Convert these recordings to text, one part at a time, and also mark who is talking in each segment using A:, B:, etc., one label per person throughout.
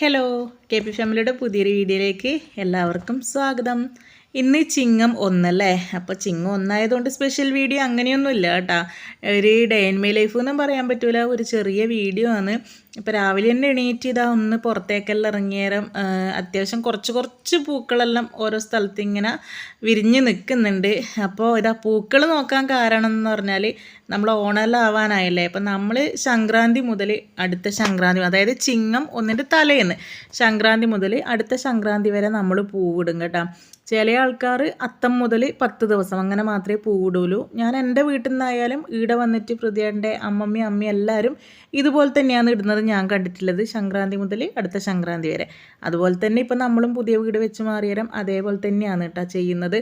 A: Hello, K P ഫാമിലിയുടെ പുതിയൊരു വീഡിയോയിലേക്ക് എല്ലാവർക്കും സ്വാഗതം. ഇന്ന് ചിങ്ങം 1 അല്ലേ? അപ്പോൾ ചിങ്ങം 1 ആയതുകൊണ്ട് സ്പെഷ്യൽ വീഡിയോ അങ്ങനെയൊന്നുമില്ല കേട്ടോ. ഒരു ഡേ ഇൻ മൈ ലൈഫ് എന്നും പറയാൻ പറ്റില്ല, ഒരു ചെറിയ വീഡിയോ ആണ്. ഇപ്പോൾ രാവിലെ തന്നെ എണീറ്റ് ഇതാ ഒന്ന് പുറത്തേക്കെല്ലാം ഇറങ്ങിയേരം അത്യാവശ്യം കുറച്ച് പൂക്കളെല്ലാം ഓരോ സ്ഥലത്ത് ഇങ്ങനെ വിരിഞ്ഞ് നിൽക്കുന്നുണ്ട്. അപ്പോൾ ഇതാ പൂക്കൾ നോക്കാൻ കാരണം എന്ന് പറഞ്ഞാൽ നമ്മൾ ഓണമെല്ലാം ആവാനായല്ലേ. അപ്പം നമ്മൾ സംക്രാന്തി മുതൽ അടുത്ത സംക്രാന്തി, അതായത് ചിങ്ങം 1 തലേന്ന് സംക്രാന്തി മുതൽ അടുത്ത സംക്രാന്തി വരെ നമ്മൾ പൂവിടും കേട്ടോ. ചില ആൾക്കാർ അത്തം മുതൽ 10 ദിവസം അങ്ങനെ മാത്രമേ പൂവിടുള്ളൂ. ഞാൻ എൻ്റെ വീട്ടിൽ നിന്നായാലും ഈടെ വന്നിട്ട് പ്രതിയുടെ അമ്മയും എല്ലാവരും ഇതുപോലെ തന്നെയാണ് ഇടുന്നത്. ഞാൻ കണ്ടിട്ടുള്ളത് സംക്രാന്തി മുതൽ അടുത്ത സംക്രാന്തി വരെ. അതുപോലെ തന്നെ ഇപ്പം നമ്മളും പുതിയ വീട് വെച്ച് മാറിയാലും അതേപോലെ തന്നെയാണ് കേട്ടോ ചെയ്യുന്നത്.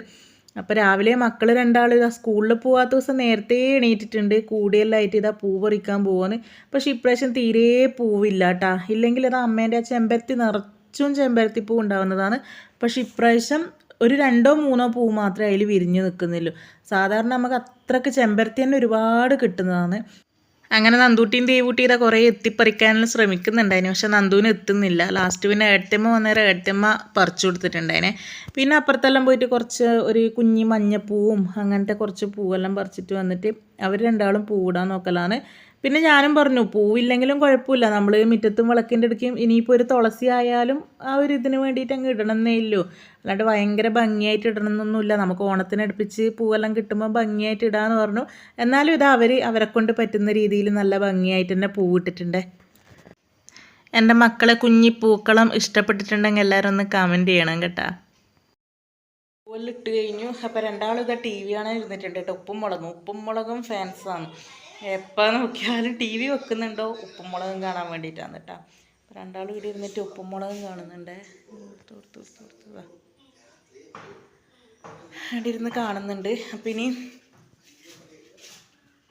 A: അപ്പോൾ രാവിലെ മക്കൾ രണ്ടാളും ഇതാ സ്കൂളിൽ പോകാത്ത ദിവസം നേരത്തെ എണീറ്റിട്ടുണ്ട്. കൂടിയെല്ലാമായിട്ട് ഇതാ പൂ പറിക്കാൻ പോവാന്ന്. പക്ഷേ ഇപ്രാവശ്യം തീരെ പൂവില്ല കേട്ടോ. ഇല്ലെങ്കിൽ അത് അമ്മേൻ്റെ ആ ചെമ്പരത്തി നിറച്ചും ചെമ്പരത്തി പൂ ഉണ്ടാവുന്നതാണ്. പക്ഷേ ഇപ്രാവശ്യം ഒരു 2-3 പൂ മാത്രമേ അതിൽ വിരിഞ്ഞ് നിൽക്കുന്നുള്ളൂ. സാധാരണ നമുക്ക് അത്രയ്ക്ക് ചെമ്പരത്തി തന്നെ ഒരുപാട് കിട്ടുന്നതാണ്. അങ്ങനെ നന്ദൂട്ടിയും ദേവൂട്ടിയും ഇതാ കുറേ എത്തിപ്പറിക്കാനെല്ലാം ശ്രമിക്കുന്നുണ്ടായിന്. പക്ഷെ നന്ദൂന് എത്തുന്നില്ല. ലാസ്റ്റ് പിന്നെ ഏട്ടമ്മ വന്നേരം ഏട്ടമ്മ പറിച്ചു കൊടുത്തിട്ടുണ്ടായിനെ. പിന്നെ അപ്പുറത്തെല്ലാം പോയിട്ട് കുറച്ച് ഒരു കുഞ്ഞി മഞ്ഞപ്പൂവും അങ്ങനത്തെ കുറച്ച് പൂവെല്ലാം പറിച്ചിട്ട് വന്നിട്ട് അവർ രണ്ടാളും പൂവിടാൻ നോക്കലാണ്. പിന്നെ ഞാനും പറഞ്ഞു പൂവില്ലെങ്കിലും കുഴപ്പമില്ല, നമ്മൾ മുറ്റത്തും വിളക്കിൻ്റെ അടുക്കും ഇനിയിപ്പോൾ ഒരു തുളസി ആയാലും ആ ഒരു ഇതിന് വേണ്ടിയിട്ട് അങ്ങ് ഇടണമെന്നേ ഇല്ലൂ. അല്ലാണ്ട് ഭയങ്കര ഭംഗിയായിട്ട് ഇടണമെന്നൊന്നുമില്ല. നമുക്ക് ഓണത്തിനടുപ്പിച്ച് പൂവെല്ലാം കിട്ടുമ്പോൾ ഭംഗിയായിട്ട് ഇടാമെന്ന് പറഞ്ഞു. എന്നാലും ഇത് അവരെ കൊണ്ട് പറ്റുന്ന രീതിയിൽ നല്ല ഭംഗിയായിട്ട് തന്നെ പൂവിട്ടിട്ടുണ്ട്. എൻ്റെ മക്കളെ കുഞ്ഞി പൂക്കളം ഇഷ്ടപ്പെട്ടിട്ടുണ്ടെങ്കിൽ എല്ലാവരും ഒന്ന് കമൻറ്റ് ചെയ്യണം കേട്ടോ. പൂവെല്ലിട്ട് കഴിഞ്ഞു. അപ്പോൾ രണ്ടാളും ഇതാ ടി വി കാണാൻ ഇരുന്നിട്ടുണ്ട് കേട്ടോ. ഉപ്പും മുളകും ഫാൻസാണ്. എപ്പോൾ നോക്കിയാലും ടി വി വെക്കുന്നുണ്ടോ ഉപ്പും മുളകും കാണാൻ വേണ്ടിയിട്ടാണ് കേട്ടോ. അപ്പോൾ രണ്ടാളും ഇവിടെ ഇരുന്നിട്ട് ഉപ്പും മുളകും കാണുന്നുണ്ട്. അവിടെ ഇരുന്ന് കാണുന്നുണ്ട്. അപ്പം ഇനി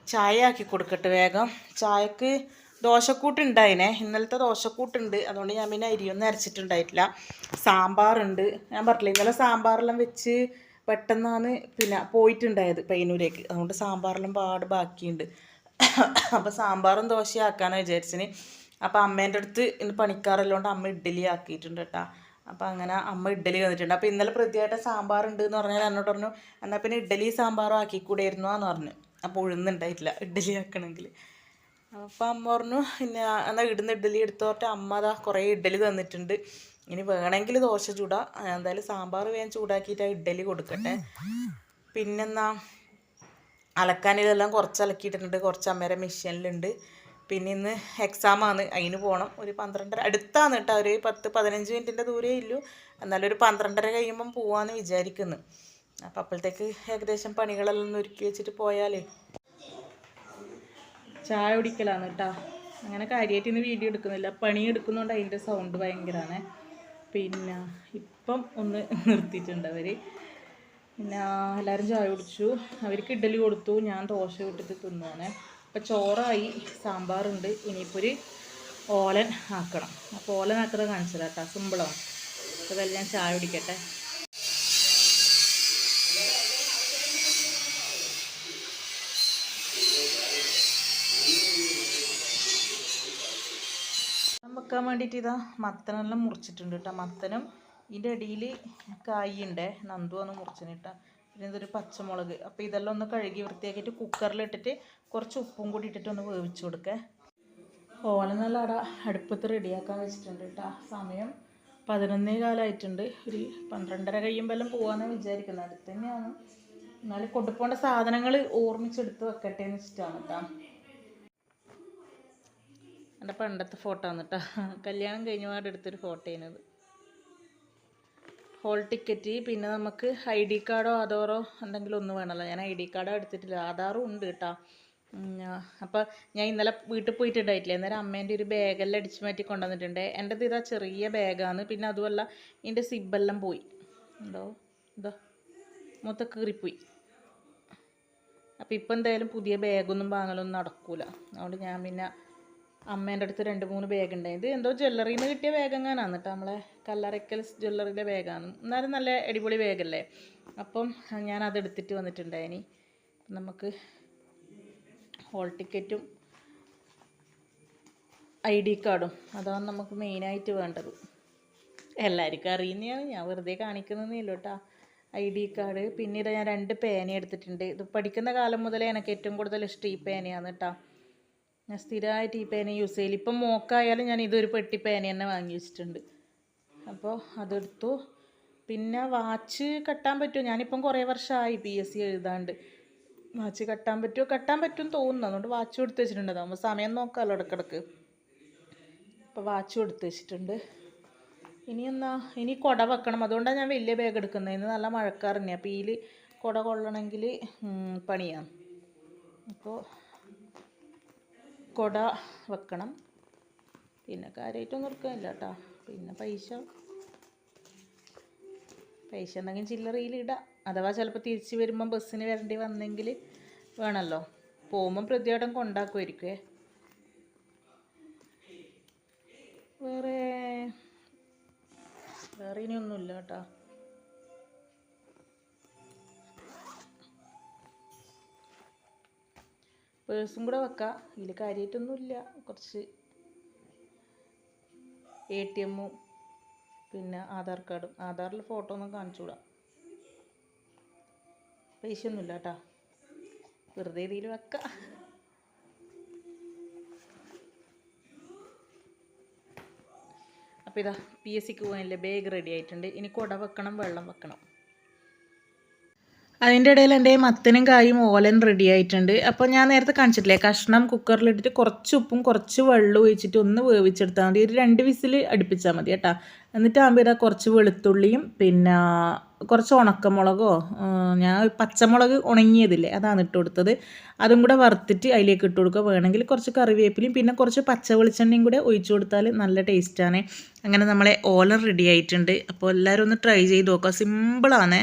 A: ചായ ആക്കി കൊടുക്കട്ടെ വേഗം. ചായക്ക് ദോശക്കൂട്ടുണ്ടായിനെ, ഇന്നലത്തെ ദോശക്കൂട്ടുണ്ട്. അതുകൊണ്ട് ഞാൻ പിന്നെ അരിയൊന്നും അരച്ചിട്ടുണ്ടായിട്ടില്ല. സാമ്പാറുണ്ട്. ഞാൻ പറഞ്ഞില്ല ഇന്നലെ സാമ്പാറെല്ലാം വെച്ച് പെട്ടെന്നാണ് പിന്നെ പോയിട്ടുണ്ടായത് പയ്യന്നൂരേക്ക്. അതുകൊണ്ട് സാമ്പാറെല്ലാം ബാക്കിയുണ്ട്. അപ്പോൾ സാമ്പാറും ദോശയും ആക്കാമെന്ന് വിചാരിച്ചിന്. അപ്പോൾ അമ്മേൻ്റെ അടുത്ത് ഇന്ന് പണിക്കാറല്ലോണ്ട് അമ്മ ഇഡ്ഡലി ആക്കിയിട്ടുണ്ട് കേട്ടോ. അപ്പോൾ അങ്ങനെ അമ്മ ഇഡ്ഡലി തന്നിട്ടുണ്ട്. അപ്പോൾ ഇന്നലെ പ്രതിയായിട്ട് സാമ്പാറുണ്ട് എന്ന് പറഞ്ഞാൽ എന്നോട് പറഞ്ഞു എന്നാൽ പിന്നെ ഇഡ്ഡലി സാമ്പാറും ആക്കിക്കൂടായിരുന്നു എന്ന് പറഞ്ഞു. അപ്പോൾ ഉഴുന്നുണ്ടായിട്ടില്ല ഇഡ്ഡലി ആക്കണമെങ്കിൽ. അപ്പോൾ അമ്മ പറഞ്ഞു പിന്നെ എന്നാൽ ഇടുന്ന ഇഡ്ഡലി എടുത്തോട്ടെ. അമ്മ അതാ കുറേ ഇഡ്ഡലി തന്നിട്ടുണ്ട്. ഇനി വേണമെങ്കിൽ ദോശ ചൂടാം. എന്തായാലും സാമ്പാർ വേഗം ചൂടാക്കിയിട്ട് ആ ഇഡ്ഡലി കൊടുക്കട്ടെ. പിന്നെന്നാ അലക്കാനിതെല്ലാം കുറച്ച് അലക്കിയിട്ടുണ്ട്, കുറച്ച് അമ്മേരെ മെഷീനിലുണ്ട്. പിന്നെ ഇന്ന് എക്സാമാണ്, അതിന് പോകണം. ഒരു 12:30 അടുത്താണ് കേട്ടോ, ഒരു 10-15 മിനിറ്റിൻ്റെ ദൂരേ ഇല്ലൂ. എന്നാലും ഒരു 12:30 കഴിയുമ്പം പോവാമെന്ന് വിചാരിക്കുന്നു. അപ്പം അപ്പോഴത്തേക്ക് ഏകദേശം പണികളെല്ലാം ഒന്ന് ഒരുക്കി വെച്ചിട്ട് പോയാലേ. ചായ കുടിക്കലാണ് കേട്ടോ. അങ്ങനെ കാര്യമായിട്ട് ഇന്ന് വീഡിയോ എടുക്കുന്നില്ല, പണി എടുക്കുന്നതുകൊണ്ട് അതിൻ്റെ സൗണ്ട് ഭയങ്കരമാണ്. പിന്നെ ഇപ്പം ഒന്ന് നിർത്തിയിട്ടുണ്ട് അവർ. പിന്നെ എല്ലാവരും ചായ കുടിച്ചു. അവർക്ക് ഇഡ്ഡലി കൊടുത്തു, ഞാൻ ദോശ ഇട്ടിട്ട് തിന്നുവാണ്. അപ്പോൾ ചോറായി, സാമ്പാറുണ്ട്. ഇനിയിപ്പോൾ ഒരു ഓലൻ ആക്കണം. അപ്പോൾ ഓലൻ ആക്കുന്നത് കാണിച്ചത് കേട്ടോ, സിമ്പിളാണ്. അപ്പോൾ അതെല്ലാം ഞാൻ ചായ കുടിക്കട്ടെ. വെക്കാൻ വേണ്ടിയിട്ട് ഇതാ മത്തനെല്ലാം മുറിച്ചിട്ടുണ്ട് കേട്ടോ. മത്തനും ഇതിൻ്റെ അടിയിൽ കായുണ്ട്, നന്ദു ഒന്ന് മുറിച്ചിട്ടാ. പിന്നെ ഇതൊരു പച്ചമുളക്. അപ്പോൾ ഇതെല്ലാം ഒന്ന് കഴുകി വൃത്തിയാക്കിയിട്ട് കുക്കറിലിട്ടിട്ട് കുറച്ച് ഉപ്പും കൂടി ഇട്ടിട്ട് ഒന്ന് വേവിച്ച് കൊടുക്കുക. ഓല നല്ല അടുപ്പത്ത് റെഡിയാക്കാൻ വെച്ചിട്ടുണ്ട് കേട്ടോ. സമയം 11:15 ഒരു 12:30 കഴിയുമ്പോൾ എല്ലാം പോകാമെന്ന് വിചാരിക്കുന്നത്. അടുത്ത് തന്നെയാണ്, എന്നാലും കൊണ്ടുപോകേണ്ട സാധനങ്ങൾ ഓർമ്മിച്ചെടുത്ത് വെക്കട്ടെ എന്ന് വെച്ചിട്ടാണ് കേട്ടോ. എൻ്റെ പണ്ടത്തെ ഫോട്ടോ ആണ് കേട്ടോ, കല്യാണം കഴിഞ്ഞ പാടെ എടുത്തൊരു ഫോട്ടോ ചെയ്യുന്നത്. ഹോൾ ടിക്കറ്റ്, പിന്നെ നമുക്ക് ID കാർഡോ ആധാറോ എന്തെങ്കിലും ഒന്ന് വേണമല്ലോ. ഞാൻ ID കാർഡോ എടുത്തിട്ടില്ല, ആധാറും ഉണ്ട് കേട്ടോ. അപ്പോൾ ഞാൻ ഇന്നലെ വീട്ടിൽ പോയിട്ടുണ്ടായിട്ടില്ല. അന്നേരം അമ്മേൻ്റെ ഒരു ബാഗെല്ലാം അടിച്ച് മാറ്റി കൊണ്ടുവന്നിട്ടുണ്ട്. എൻ്റെ ഇതാ ചെറിയ ബാഗാണ്. പിന്നെ അതുമല്ല ഇതിൻ്റെ സിബെല്ലാം പോയി ഉണ്ടോ, ഇതോ മൊത്തം കീറിപ്പോയി. അപ്പോൾ ഇപ്പം എന്തായാലും പുതിയ ബാഗൊന്നും വാങ്ങലൊന്നും നടക്കൂല. അതുകൊണ്ട് ഞാൻ പിന്നെ അമ്മേൻ്റെ അടുത്ത് 2-3 ബാഗ് ഉണ്ടായി. ഇത് എന്തോ ജ്വല്ലറിയിൽ നിന്ന് കിട്ടിയ ബാഗ് എങ്ങാനാണ് കേട്ടോ, നമ്മളെ കല്ലറയ്ക്കൽ ജ്വല്ലറിയുടെ ബാഗാണ്. എന്നാലും നല്ല അടിപൊളി ബാഗല്ലേ. അപ്പം ഞാൻ എടുത്തിട്ട് വന്നിട്ടുണ്ടായിനി. നമുക്ക് ഹോൾ ടിക്കറ്റും ID കാർഡും അതാണ് നമുക്ക് മെയിനായിട്ട് വേണ്ടത്. എല്ലാവർക്കും അറിയുന്നതാണ്, ഞാൻ വെറുതെ കാണിക്കുന്നതേയില്ല കേട്ടോ. ID card. പിന്നെ ഇത് ഞാൻ 2 പേന എടുത്തിട്ടുണ്ട്. ഇത് പഠിക്കുന്ന കാലം മുതലേ എനിക്ക് ഏറ്റവും കൂടുതൽ ഇഷ്ടം ഈ പേനയാണ് കേട്ടോ. ഞാൻ സ്ഥിരമായിട്ട് ഈ പേന യൂസ് ചെയ്യില്ല. ഇപ്പം മോക്കായാലും ഞാൻ ഇതൊരു പെട്ടി പേന തന്നെ വാങ്ങി വെച്ചിട്ടുണ്ട്. അപ്പോൾ അതെടുത്തു. പിന്നെ വാച്ച് കെട്ടാൻ പറ്റുമോ? ഞാനിപ്പം കുറേ വർഷമായി PSC എഴുതാണ്ട്. വാച്ച് കെട്ടാൻ പറ്റുമോ? കെട്ടാൻ പറ്റുമെന്ന് തോന്നുന്നു. അതുകൊണ്ട് വാച്ച് കൊടുത്ത് വെച്ചിട്ടുണ്ട്. അതാകുമ്പോൾ സമയം നോക്കാമല്ലോ ഇടക്കിടക്ക്. അപ്പോൾ വാച്ച് കൊടുത്ത് വെച്ചിട്ടുണ്ട്. ഇനി കുട വെക്കണം. അതുകൊണ്ടാണ് ഞാൻ വലിയ ബാഗ് എടുക്കുന്നത്. ഇന്ന് നല്ല മഴക്കാർ തന്നെയാണ്. അപ്പോൾ ഇതിൽ കുട കൊള്ളണമെങ്കിൽ പണിയാണ്. അപ്പോൾ കുട വെക്കണം. പിന്നെ കാര്യമായിട്ടൊന്നും എടുക്കാനില്ല കേട്ടോ. പിന്നെ പൈസ എന്തെങ്കിലും ചില്ലറയിൽ ഇടാം. അഥവാ ചിലപ്പോൾ തിരിച്ച് വരുമ്പം ബസ്സിന് വരേണ്ടി വന്നെങ്കിൽ വേണമല്ലോ. പോകുമ്പം പ്രതിയോടം കൊണ്ടാക്കുമായിരിക്കുമേ. വേറെ ഇനിയൊന്നുമില്ല കേട്ടോ. പേഴ്സും കൂടെ വെക്കാം. ഇതിൽ കാര്യമായിട്ടൊന്നുമില്ല. കുറച്ച് ATM പിന്നെ ആധാർ കാർഡും. ആധാറിൽ ഫോട്ടോ ഒന്നും കാണിച്ചുകൂടാ. പൈസയൊന്നുമില്ല കേട്ടോ. വെറുതെ ഇതിൽ വെക്കാം. അപ്പോൾ ഇതാ PSCക്ക് പോകാനില്ലേ ബാഗ് റെഡി ആയിട്ടുണ്ട്. ഇനി കുട വെക്കണം, വെള്ളം വെക്കണം. അതിൻ്റെ ഇടയിൽ എൻ്റെ മത്തനും കായും ഓലൻ റെഡി ആയിട്ടുണ്ട്. അപ്പോൾ ഞാൻ നേരത്തെ കാണിച്ചിട്ടില്ലേ, കഷ്ണം കുക്കറിലിട്ടിട്ട് കുറച്ച് ഉപ്പും കുറച്ച് വെള്ളം ഒഴിച്ചിട്ട് ഒന്ന് വേവിച്ചെടുത്താൽ മതി. ഒരു 2 വിസിൽ അടുപ്പിച്ചാൽ മതി കേട്ടോ. എന്നിട്ടാകുമ്പോൾ ഇതാ കുറച്ച് വെളുത്തുള്ളിയും പിന്നെ കുറച്ച് ഉണക്കമുളകോ, ഞാൻ പച്ചമുളക് ഉണങ്ങിയതില്ലേ അതാണ് ഇട്ട് കൊടുത്തത്. അതും കൂടെ വറുത്തിട്ട് അതിലേക്ക് ഇട്ട് കൊടുക്കുക. വേണമെങ്കിൽ കുറച്ച് കറിവേപ്പിലയും പിന്നെ കുറച്ച് പച്ച വെളിച്ചെണ്ണയും കൂടെ ഒഴിച്ചു കൊടുത്താൽ നല്ല ടേസ്റ്റാണ്. അങ്ങനെ നമ്മളെ ഓലൻ റെഡി ആയിട്ടുണ്ട്. അപ്പോൾ എല്ലാവരും ഒന്ന് ട്രൈ ചെയ്ത് നോക്കുക. സിമ്പിളാണ്.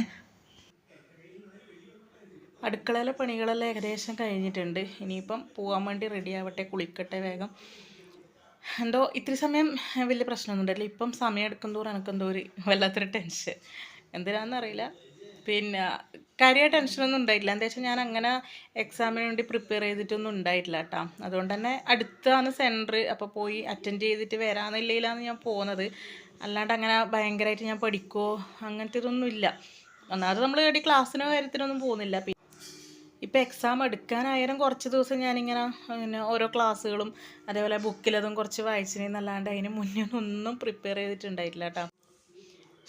A: അടുക്കളയിലെ പണികളെല്ലാം ഏകദേശം കഴിഞ്ഞിട്ടുണ്ട്. ഇനിയിപ്പം പോകാൻ വേണ്ടി റെഡി ആവട്ടെ, കുളിക്കട്ടെ വേഗം. എന്തോ ഇത്തിരി സമയം വലിയ പ്രശ്നമൊന്നും ഉണ്ടായില്ല. ഇപ്പം സമയം എടുക്കുന്തോറും എനിക്കെന്തോ ഒരു വല്ലാത്തൊരു ടെൻഷൻ, എന്തിനാണെന്നറിയില്ല. പിന്നെ കാര്യമായ ടെൻഷനൊന്നും ഉണ്ടായിട്ടില്ല. എന്താ വെച്ചാൽ ഞാൻ അങ്ങനെ എക്സാമിന് വേണ്ടി പ്രിപ്പയർ ചെയ്തിട്ടൊന്നും ഉണ്ടായിട്ടില്ല കേട്ടോ. അതുകൊണ്ട് തന്നെ അടുത്താണ് സെൻറ്റർ. അപ്പോൾ പോയി അറ്റൻഡ് ചെയ്തിട്ട് വരാമെന്നില്ലയിലാണ് ഞാൻ പോകുന്നത്. അല്ലാണ്ട് അങ്ങനെ ഭയങ്കരമായിട്ട് ഞാൻ പഠിക്കുമോ അങ്ങനത്തെ ഇതൊന്നും ഇല്ല. ഒന്നാമത് നമ്മൾ വേണ്ടി ക്ലാസ്സിനോ കാര്യത്തിനൊന്നും പോകുന്നില്ല. ഇപ്പോൾ എക്സാം എടുക്കാനായാലും കുറച്ച് ദിവസം ഞാനിങ്ങനെ പിന്നെ ഓരോ ക്ലാസ്സുകളും അതേപോലെ ബുക്കിലതും കുറച്ച് വായിച്ചിരുന്നല്ലാണ്ട് അതിന് മുന്നേ ഒന്നും പ്രിപ്പയർ ചെയ്തിട്ടുണ്ടായിട്ടില്ല കേട്ടോ.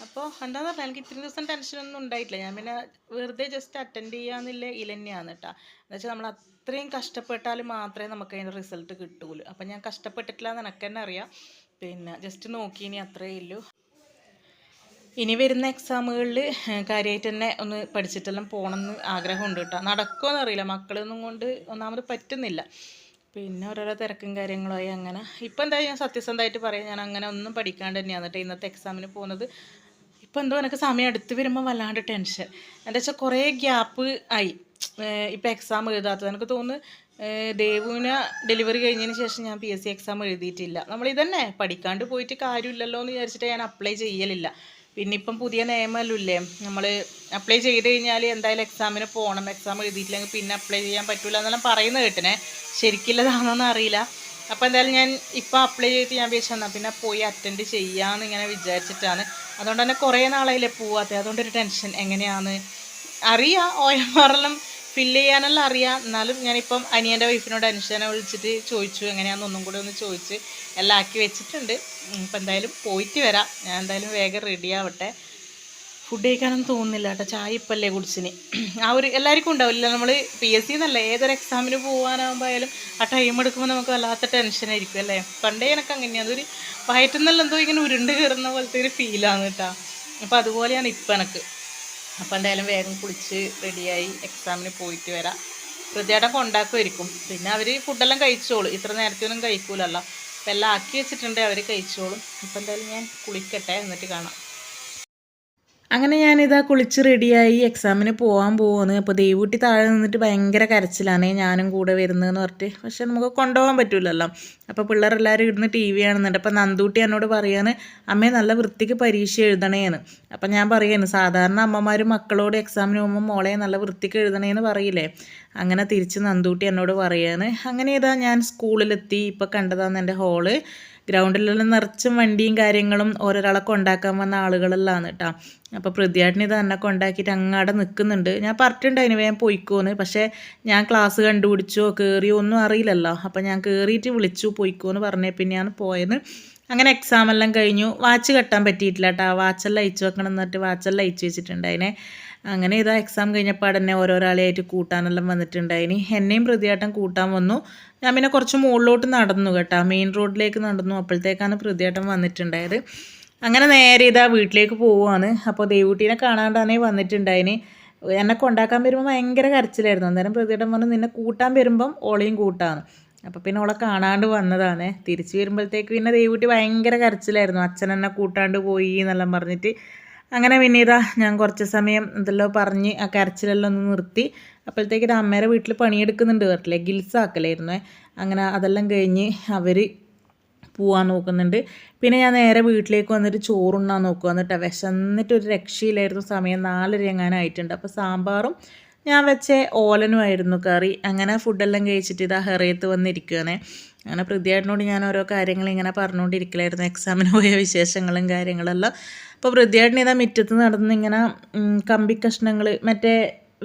A: അപ്പോൾ എന്താണെന്ന് പറഞ്ഞാൽ എനിക്ക് ഇത്രയും ദിവസം ടെൻഷനൊന്നും ഉണ്ടായിട്ടില്ല. ഞാൻ പിന്നെ വെറുതെ ജസ്റ്റ് അറ്റൻഡ് ചെയ്യാമെന്നില്ല ഇലന്നെയാണ് കേട്ടോ. എന്നുവെച്ചാൽ നമ്മൾ അത്രയും കഷ്ടപ്പെട്ടാൽ മാത്രമേ നമുക്ക് അതിൻ്റെ റിസൾട്ട് കിട്ടുകയുള്ളൂ. അപ്പം ഞാൻ കഷ്ടപ്പെട്ടിട്ടില്ല എന്ന് എനിക്ക് തന്നെ അറിയാം. പിന്നെ ജസ്റ്റ് നോക്കി ഇനി അത്രയേ ഉള്ളൂ. ഇനി വരുന്ന എക്സാമുകളിൽ കാര്യമായിട്ട് തന്നെ ഒന്ന് പഠിച്ചിട്ടെല്ലാം പോകണമെന്ന് ആഗ്രഹമുണ്ട് കേട്ടോ. നടക്കുമോ എന്നറിയില്ല, മക്കളൊന്നും കൊണ്ട് ഒന്നാമത് പറ്റുന്നില്ല. പിന്നെ ഓരോരോ തിരക്കും കാര്യങ്ങളായി അങ്ങനെ. ഇപ്പം എന്തായാലും ഞാൻ സത്യസന്ധമായിട്ട് പറയാം, ഞാൻ അങ്ങനെ ഒന്നും പഠിക്കാണ്ട് തന്നെയാണ് കേട്ടോ ഇന്നത്തെ എക്സാമിന് പോകുന്നത്. ഇപ്പം എന്തോ എനിക്ക് സമയം അടുത്ത് വരുമ്പോൾ വല്ലാണ്ട് ടെൻഷൻ. എന്താ വെച്ചാൽ കുറേ ഗ്യാപ്പ് ആയി ഇപ്പം എക്സാം എഴുതാത്തത്. എനിക്ക് തോന്നുന്നു ദേവുവിന് ഡെലിവറി കഴിഞ്ഞതിന് ശേഷം ഞാൻ PSC എക്സാം എഴുതിയിട്ടില്ല. നമ്മളിതന്നെ പഠിക്കാണ്ട് പോയിട്ട് കാര്യമില്ലല്ലോ എന്ന് വിചാരിച്ചിട്ട് ഞാൻ അപ്ലൈ ചെയ്യലില്ല. പിന്നെ ഇപ്പം പുതിയ നിയമമല്ലേ, നമ്മൾ അപ്ലൈ ചെയ്ത് കഴിഞ്ഞാൽ എന്തായാലും എക്സാമിന് പോകണം. എക്സാം എഴുതിയിട്ടില്ലെങ്കിൽ പിന്നെ അപ്ലൈ ചെയ്യാൻ പറ്റില്ല എന്നെല്ലാം പറയുന്നത് കേട്ടിനെ. ശരിക്കുള്ളതാണെന്നൊന്നും അറിയില്ല. അപ്പോൾ എന്തായാലും ഞാൻ ഇപ്പം അപ്ലൈ ചെയ്തിട്ട് ഞാൻ വിചാരിച്ചെന്നാൽ പിന്നെ പോയി അറ്റൻഡ് ചെയ്യാമെന്ന് ഇങ്ങനെ വിചാരിച്ചിട്ടാണ്. അതുകൊണ്ട് തന്നെ കുറേ നാളായില്ലേ പോവാത്തത്. അതുകൊണ്ടൊരു ടെൻഷൻ. എങ്ങനെയാണ് അറിയാം, OMR എല്ലാം ഫില്ല് ചെയ്യാനെല്ലാം അറിയാം. എന്നാലും ഞാനിപ്പം അനിയൻ്റെ വൈഫിനോട് അനുഷനെ വിളിച്ചിട്ട് ചോദിച്ചു എങ്ങനെയാണെന്ന് ഒന്നും കൂടെ ഒന്ന് ചോദിച്ച് എല്ലാം ആക്കി വെച്ചിട്ടുണ്ട്. ഇപ്പം എന്തായാലും പോയിട്ട് വരാം. ഞാൻ എന്തായാലും വേഗം റെഡി ആവട്ടെ. ഫുഡ് കഴിക്കാനൊന്നും തോന്നുന്നില്ല കേട്ടോ. ചായ ഇപ്പല്ലേ കുടിച്ചിന്. ആ ഒരു എല്ലാവർക്കും ഉണ്ടാവില്ല. നമ്മൾ PSC എന്നല്ല ഏതൊരു എക്സാമിന് പോകാനാകുമ്പോഴായാലും ആ ടൈം എടുക്കുമ്പോൾ നമുക്ക് വല്ലാത്ത ടെൻഷനായിരിക്കും അല്ലേ. പണ്ടേ എനിക്ക് അങ്ങനെയാണ്. അതൊരു വയറ്റുന്നെല്ലാം എന്തോ ഇങ്ങനെ ഉരുണ്ട് കയറുന്ന പോലത്തെ ഒരു ഫീലാണ് കേട്ടോ. അപ്പോൾ അതുപോലെയാണ് ഇപ്പം എനിക്ക്. അപ്പോൾ എന്തായാലും വേഗം കുളിച്ച് റെഡിയായി എക്സാമിന് പോയിട്ട് വരാം. പ്രതിയേട്ടൻ കൊണ്ടാക്കുമായിരിക്കും. പിന്നെ അവർ ഫുഡെല്ലാം കഴിച്ചോളും. ഇത്ര നേരത്തെ ഒന്നും കഴിക്കൂലല്ലോ. അപ്പോൾ എല്ലാം ആക്കി വെച്ചിട്ടുണ്ട്, അവർ കഴിച്ചോളും. അപ്പോൾ എന്തായാലും ഞാൻ കുളിക്കട്ടെ, എന്നിട്ട് കാണാം. അങ്ങനെ ഞാനിതാ കുളിച്ച് റെഡിയായി എക്സാമിന് പോകാൻ പോവാണ്. അപ്പോൾ ദേവൂട്ടി താഴെ നിന്നിട്ട് ഭയങ്കര കരച്ചിലാണ് ഞാനും കൂടെ വരുന്നതെന്ന് പറഞ്ഞിട്ട്. പക്ഷെ നമുക്ക് കൊണ്ടുപോകാൻ പറ്റില്ലല്ലോ. അപ്പോൾ പിള്ളേരെല്ലാവരും ഇരുന്ന് ടി വി കാണുന്നുണ്ട്. അപ്പോൾ നന്ദൂട്ടി എന്നോട് പറയാണ്, അമ്മേ നല്ല വൃത്തിക്ക് പരീക്ഷ എഴുതണേന്ന്. അപ്പം ഞാൻ പറയുന്നു, സാധാരണ അമ്മമാർ മക്കളോട് എക്സാമിന് പോകുമ്പോൾ മോളെ നല്ല വൃത്തിക്ക് എഴുതണേന്ന് പറയില്ലേ. അങ്ങനെ തിരിച്ച് നന്ദൂട്ടി എന്നോട് പറയാണ്. അങ്ങനെ ഇതാ ഞാൻ സ്കൂളിലെത്തി. ഇപ്പോൾ കണ്ടതാണ് എൻ്റെ ഹോള്. ഗ്രൗണ്ടിലെല്ലാം നിറച്ചും വണ്ടിയും കാര്യങ്ങളും ഓരോരാളെ കൊണ്ടാക്കാൻ വന്ന ആളുകളെല്ലാം കേട്ടോ. അപ്പോൾ പൃഥ്വിയേട്ടന് ഇത് തന്നെ കൊണ്ടാക്കിയിട്ട് അങ്ങാടെ നിൽക്കുന്നുണ്ട്. ഞാൻ പറഞ്ഞിട്ടുണ്ടായിന് വേഗം പോയിക്കോന്ന്. പക്ഷേ ഞാൻ ക്ലാസ് കണ്ടുപിടിച്ചോ കയറിയോ ഒന്നും അറിയില്ലല്ലോ. അപ്പോൾ ഞാൻ കയറിയിട്ട് വിളിച്ചു പോയിക്കോന്ന് പറഞ്ഞേ പിന്നെയാണ് പോയത്. അങ്ങനെ എക്സാം എല്ലാം കഴിഞ്ഞു. വാച്ച് കെട്ടാൻ പറ്റിയിട്ടില്ല കേട്ടോ. വാച്ചെല്ലാം അയച്ചു വെക്കണം എന്നിട്ട് വാച്ചെല്ലാം അയച്ചു വെച്ചിട്ടുണ്ടായിനെ. അങ്ങനെ ഇതാ എക്സാം കഴിഞ്ഞപ്പോൾ തന്നെ ഓരോരാളെയായിട്ട് കൂട്ടാനെല്ലാം വന്നിട്ടുണ്ടായിന്. എന്നെയും പൃഥ്വിയേട്ടൻ കൂട്ടാൻ വന്നു. ഞാൻ പിന്നെ കുറച്ച് മുകളിലോട്ട് നടന്നു കേട്ടോ. മെയിൻ റോഡിലേക്ക് നടന്നു. അപ്പോഴത്തേക്കാണ് പൃഥ്വിയേട്ടൻ വന്നിട്ടുണ്ടായത്. അങ്ങനെ നേരെ ഇതാ വീട്ടിലേക്ക് പോവുകയാണ്. അപ്പോൾ ദേവൂട്ടീനെ കാണാണ്ടാണേ വന്നിട്ടുണ്ടായിന്. എന്നെ കൊണ്ടാക്കാൻ വരുമ്പോൾ ഭയങ്കര കരച്ചിലായിരുന്നു. അന്നേരം പൃഥ്വിയേട്ടൻ പറഞ്ഞു, നിന്നെ കൂട്ടാൻ വരുമ്പം ഓളെയും കൂട്ടാണ്. അപ്പോൾ പിന്നെ ഓളെ കാണാണ്ട് വന്നതാണ്. തിരിച്ച് വരുമ്പോഴത്തേക്ക് പിന്നെ ദേവൂട്ടി ഭയങ്കര കരച്ചിലായിരുന്നു. അച്ഛൻ എന്നെ കൂട്ടാണ്ട് പോയി എന്നെല്ലാം പറഞ്ഞിട്ട്. അങ്ങനെ പിന്നെ ഇതാ ഞാൻ കുറച്ച് സമയം എന്തെല്ലോ പറഞ്ഞ് ആ കരച്ചിലെല്ലാം ഒന്ന് നിർത്തി. അപ്പോഴത്തേക്ക് അമ്മേരെ വീട്ടിൽ പണിയെടുക്കുന്നുണ്ട് പറഞ്ഞില്ലേ, ഗിൽസ് ആക്കലായിരുന്നു. അങ്ങനെ അതെല്ലാം കഴിഞ്ഞ് അവർ പോവാൻ നോക്കുന്നുണ്ട്. പിന്നെ ഞാൻ നേരെ വീട്ടിലേക്ക് വന്നിട്ട് ചോറുണ്ണാൻ നോക്കുക. എന്നിട്ട് വിശന്നിട്ടൊരു രക്ഷയിലായിരുന്നു. സമയം 4:30 എങ്ങാനായിട്ടുണ്ട്. അപ്പോൾ സാമ്പാറും ഞാൻ വെച്ച ഓലനുമായിരുന്നു കറി. അങ്ങനെ ഫുഡെല്ലാം കഴിച്ചിട്ട് ഇതാ ഹെറിയത്ത് വന്നിരിക്കുകയാണ്. അങ്ങനെ പൃഥ്വിയേട്ടനോട് ഞാൻ ഓരോ കാര്യങ്ങൾ ഇങ്ങനെ പറഞ്ഞുകൊണ്ടിരിക്കലായിരുന്നു, എക്സാമിന് പോയ വിശേഷങ്ങളും കാര്യങ്ങളെല്ലാം. അപ്പോൾ പൃഥ്വിയേട്ടൻ ഇതാ മുറ്റത്ത് നടന്ന് ഇങ്ങനെ കമ്പി കഷ്ണങ്ങൾ മറ്റേ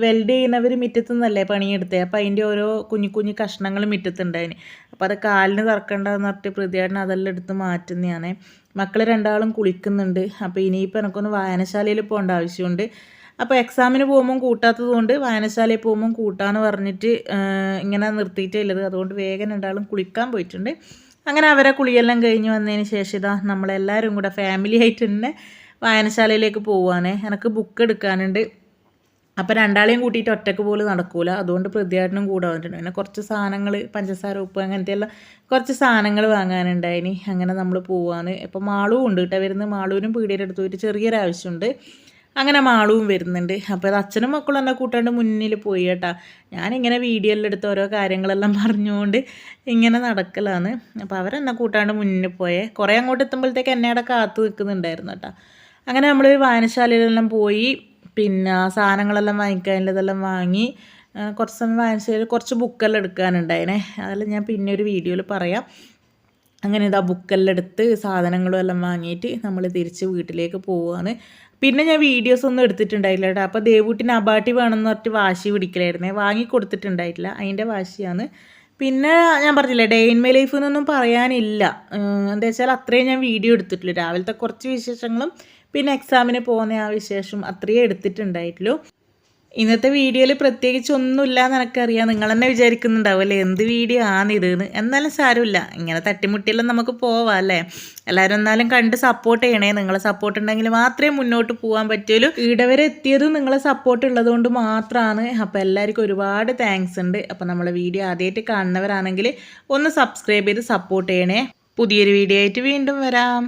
A: വെൽഡ് ചെയ്യുന്നവർ മുറ്റത്തു നിന്നല്ലേ പണിയെടുത്തത്. അപ്പോൾ അതിൻ്റെ ഓരോ കുഞ്ഞു കുഞ്ഞു കഷ്ണങ്ങൾ മുറ്റത്തുണ്ടായിന്. അപ്പോൾ അത് കാലിന് തറക്കണ്ടെന്ന് പറഞ്ഞിട്ട് പൃഥ്വിയേട്ടൻ അതെല്ലാം എടുത്ത് മാറ്റുന്നതാണ്. മക്കൾ രണ്ടാളും കുളിക്കുന്നുണ്ട്. അപ്പോൾ ഇനിയിപ്പോൾ എനിക്കൊന്ന് വായനശാലയിൽ പോകേണ്ട ആവശ്യമുണ്ട്. അപ്പോൾ എക്സാമിന് പോകുമ്പം കൂട്ടാത്തത് കൊണ്ട് വായനശാലയിൽ പോകുമ്പം കൂട്ടാന്ന് പറഞ്ഞിട്ട് ഇങ്ങനെ നിർത്തിയിട്ടേ ഉള്ളത്. അതുകൊണ്ട് വേഗം രണ്ടാളും കുളിക്കാൻ പോയിട്ടുണ്ട്. അങ്ങനെ അവരെ കുളിയെല്ലാം കഴിഞ്ഞ് വന്നതിന് ശേഷം ഇതാ നമ്മളെല്ലാവരും കൂടെ ഫാമിലി ആയിട്ട് തന്നെ വായനശാലയിലേക്ക് പോവുകയാണേ. എനിക്ക് ബുക്ക് എടുക്കാനുണ്ട്. അപ്പോൾ രണ്ടാളെയും കൂട്ടിയിട്ട് ഒറ്റയ്ക്ക് പോലും നടക്കൂല. അതുകൊണ്ട് പൃഥ്വിയേട്ടനും കൂടെ വന്നിട്ടുണ്ട്. പിന്നെ കുറച്ച് സാധനങ്ങൾ പഞ്ചസാര ഉപ്പ് അങ്ങനത്തെ എല്ലാം കുറച്ച് സാധനങ്ങൾ വാങ്ങാനുണ്ടായിനി. അങ്ങനെ നമ്മൾ പോവാണ്. ഇപ്പോൾ മാളുവും ഉണ്ട് കേട്ടോ വരുന്നത്. മാളുവിനും പീടിയുടെ അടുത്ത് പോയിട്ട് ചെറിയൊരാവശ്യമുണ്ട്. അങ്ങനെ മാളുവും വരുന്നുണ്ട്. അപ്പോൾ അത് അച്ഛനും മക്കളും എന്നെ കൂട്ടാണ്ട് മുന്നിൽ പോയി കേട്ടോ. ഞാനിങ്ങനെ വീഡിയോയിലെല്ലാം എടുത്ത് ഓരോ കാര്യങ്ങളെല്ലാം പറഞ്ഞുകൊണ്ട് ഇങ്ങനെ നടക്കലാണ്. അപ്പോൾ അവരെന്നെ കൂട്ടാണ്ട് മുന്നിൽ പോയേ. കുറേ അങ്ങോട്ട് എത്തുമ്പോഴത്തേക്ക് എന്നെ അവിടെ കാത്തു നിൽക്കുന്നുണ്ടായിരുന്നു കേട്ടോ. അങ്ങനെ നമ്മൾ വായനശാലയിലെല്ലാം പോയി. പിന്നെ സാധനങ്ങളെല്ലാം വാങ്ങിക്കാനുള്ളതെല്ലാം വാങ്ങി. കുറച്ച് സമയം വായനശാലയിൽ കുറച്ച് ബുക്കെല്ലാം എടുക്കാനുണ്ടായിനെ. അതെല്ലാം ഞാൻ പിന്നെ ഒരു വീഡിയോയിൽ പറയാം. അങ്ങനെ ഇതാ ബുക്കെല്ലാം എടുത്ത് സാധനങ്ങളും എല്ലാം വാങ്ങിയിട്ട് നമ്മൾ തിരിച്ച് വീട്ടിലേക്ക് പോവുകയാണ്. പിന്നെ ഞാൻ വീഡിയോസ് ഒന്നും എടുത്തിട്ടുണ്ടായില്ല കേട്ടോ. അപ്പോൾ ദേവൂട്ടിന് അബാട്ടി വേണമെന്ന് പറഞ്ഞിട്ട് വാശി പിടിക്കലായിരുന്നേ. വാങ്ങി കൊടുത്തിട്ടുണ്ടായിട്ടില്ല, അതിൻ്റെ വാശിയാണ്. പിന്നെ ഞാൻ പറഞ്ഞില്ലേ, ഡേ ഇൻ മൈ ലൈഫ് എന്നൊന്നും പറയാനില്ല. എന്താ വെച്ചാൽ അത്രയും ഞാൻ വീഡിയോ എടുത്തിട്ടുള്ളൂ. രാവിലത്തെ കുറച്ച് വിശേഷങ്ങളും പിന്നെ എക്സാമിന് പോകുന്ന ആ വിശേഷം അത്രയേ എടുത്തിട്ടുണ്ടായിട്ടുള്ളൂ. ഇന്നത്തെ വീഡിയോയിൽ പ്രത്യേകിച്ച് ഒന്നുമില്ല എന്ന് എനിക്കറിയാം. നിങ്ങൾ തന്നെ വിചാരിക്കുന്നുണ്ടാവുമല്ലേ എന്ത് വീഡിയോ ആണിതെന്ന്. എന്നാലും സാരമില്ല, ഇങ്ങനെ തട്ടിമുട്ടിയെല്ലാം നമുക്ക് പോവാം അല്ലേ. എല്ലാവരും എന്നാലും കണ്ട് സപ്പോർട്ട് ചെയ്യണേ. നിങ്ങളെ സപ്പോർട്ട് ഉണ്ടെങ്കിൽ മാത്രമേ മുന്നോട്ട് പോകാൻ പറ്റുള്ളൂ. ഇവിടെ വരെ എത്തിയതും നിങ്ങളെ സപ്പോർട്ട് ഉള്ളതുകൊണ്ട് മാത്രമാണ്. അപ്പോൾ എല്ലാവർക്കും ഒരുപാട് താങ്ക്സ് ഉണ്ട്. അപ്പോൾ നമ്മളെ വീഡിയോ ആദ്യമായിട്ട് കാണുന്നവരാണെങ്കിൽ ഒന്ന് സബ്സ്ക്രൈബ് ചെയ്ത് സപ്പോർട്ട് ചെയ്യണേ. പുതിയൊരു വീഡിയോ ആയിട്ട് വീണ്ടും വരാം.